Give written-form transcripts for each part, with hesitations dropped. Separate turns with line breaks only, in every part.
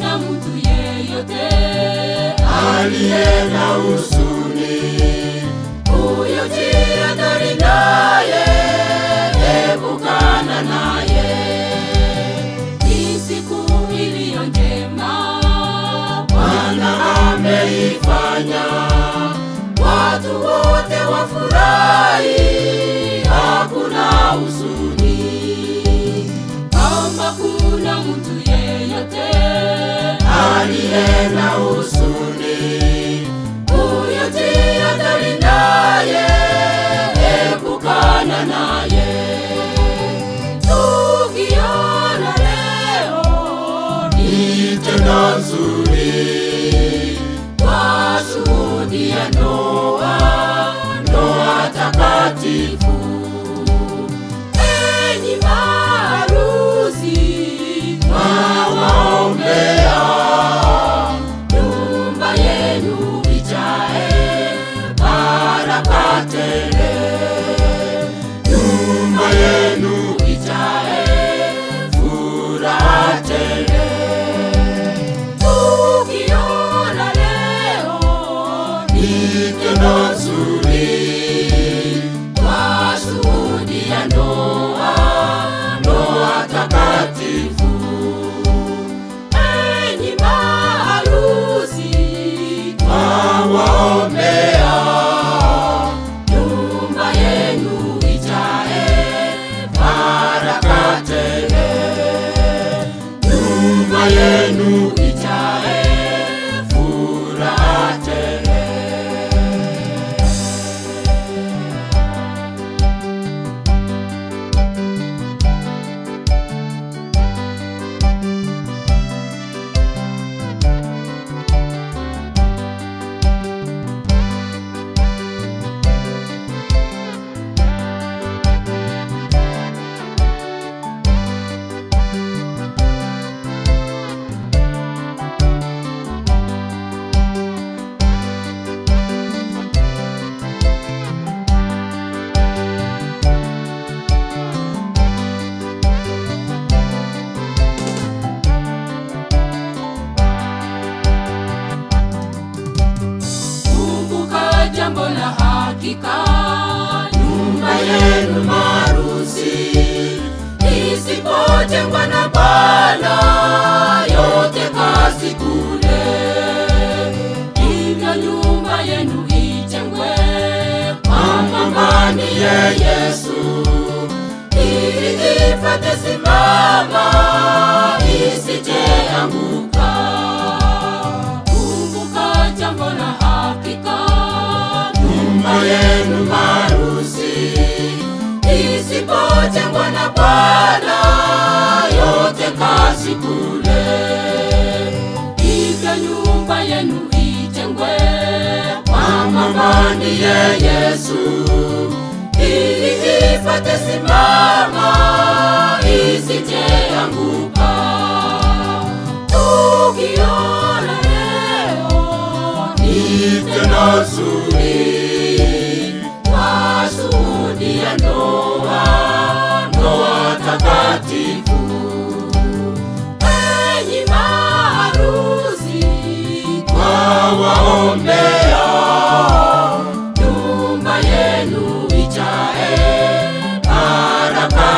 hakuna mtu yeyote
aliye na huzuni.
Huyo jihadhari naye, epukana naye. Ni siku iliyo njema Bwana ameifanya, watu wote wafurahi, hakuna huzuni. Kama kuna mtu yeyote
aliye na huzuni,
huyo jihadhari naye, epukana naye. Tukiona leo
ni tendo nzuri,
twashuhudia ndoa takatifu. Enyi maharusi,
twawaombea
nyumba yenu ijae baraka tele,
nyumba yenu
ijae furaha tele. Tukiona leo
ni tendo nzuri,
twashuhudia ndoa takatifu. Enyi maharusi,
twawaombea
nyumba yenu ijae baraka tele,
nyumba yenu
ijae furaha tele. Kumbuka jambo la hakika, nyumba yenu maharusi isipojengwa na Bwana, yote kazi bure. Hivyo nyumba yenu ijengwe kwa mabani ya Yesu, ili ipate simama, isije anguka. Kumbuka jambo la hakika,
nyumba yenu
maharusi isipojengwa na Bwana, yote kazi bure. Hivyo nyumba yenu ijengwe kwa mabani ya Yesu, ili ipate simama, isije anguka. Tukiona leo
ni tendo nzuri,
twashuhudia ndoa takatifu. Enyi maharusi,
twawaombea
nyumba yenu ijae baraka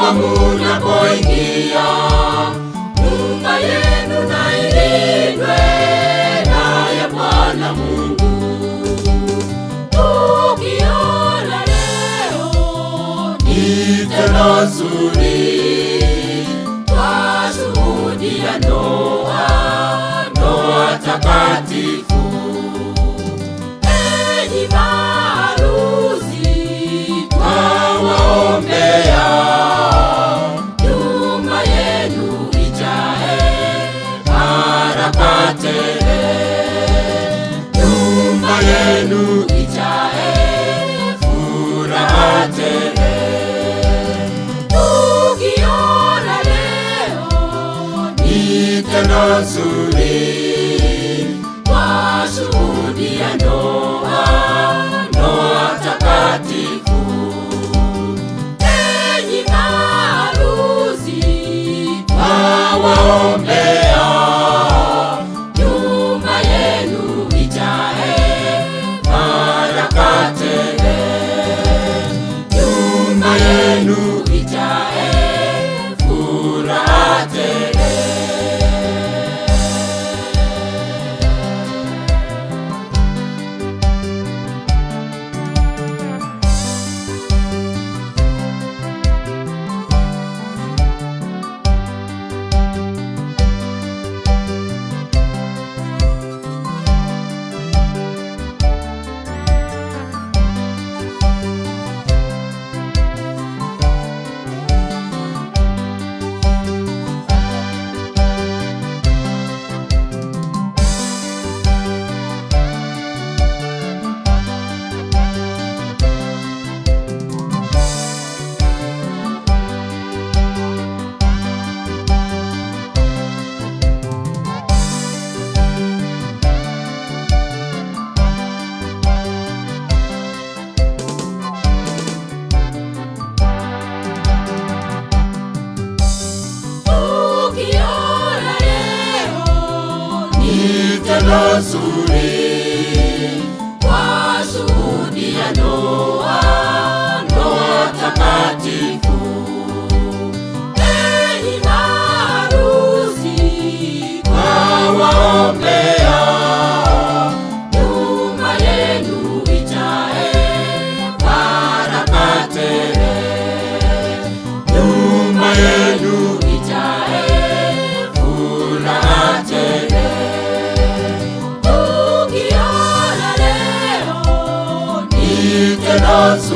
kama munapoingia,
nyumba yenu na ilindwe naye Bwana Mungu. Tukiona leo
ni tendo zuri,
twashuhudia ndoa
takatifu.
Enyi maharusi,
Twawaombea
nyumba yenu ijae
baraka tele, nyumba yenu
ijae
furaha tele.
tukiona leo
Ni tendo zuri,
twashuhudia ndoa
takatifu.
enyi maharusi,
Twawaombea
nyumba yenu ijae
baraka tele, nyumba yenu
ijae
furaha tele.
tukiona leo
Ni tendo zuri,
twashuhudia ndoa
takatifu.
enyi maharusi,
Twawaombea
nyumba yenu ijae
baraka tele, nyumba yenu
ijae
furaha tele.
tukiona leo
Ni tendo zuri,